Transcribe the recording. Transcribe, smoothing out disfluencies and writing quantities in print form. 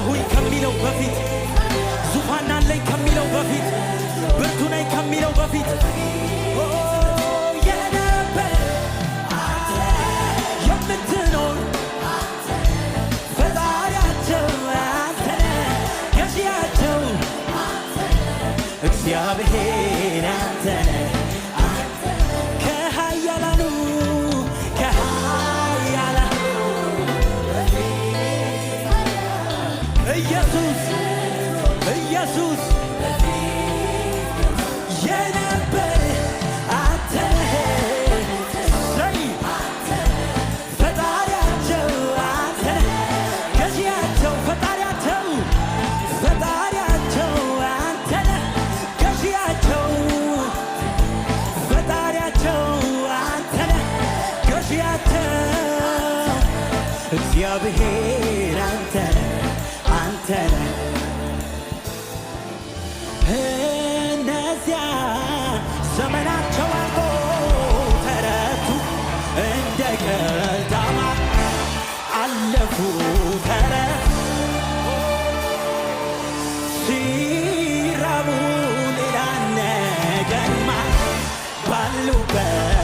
አለሁኝ ከሚለው በፊት ዙፋን አለኝ ከሚለው በፊት ብርቱ ነኝ ከሚለው በፊት የነበረ የምትኖር ፈጣሪያቸው አንተ ነህ ገዢያቸው እግዚአብሔር አንተ ነህ ከኃያላኑ ኢየሱስ ኢየሱስ የነበረ አንተ ነህ ፈጣሪያቸው አንተ ነህ ገዢያቸው ፈጣሪያቸው አንተ ነህ ገዢያቸው ፈጣሪያቸው አንተ ነህ ገዢያቸው እግዚአብሔር አንተ ነህ አንተ ነህ እነዚያ ዘመናቸው አልቆ ተረቱ እንደ ቀልድ አለፉ ተረቱ ሲራቡ ሌላ ነገርማ ባሉበት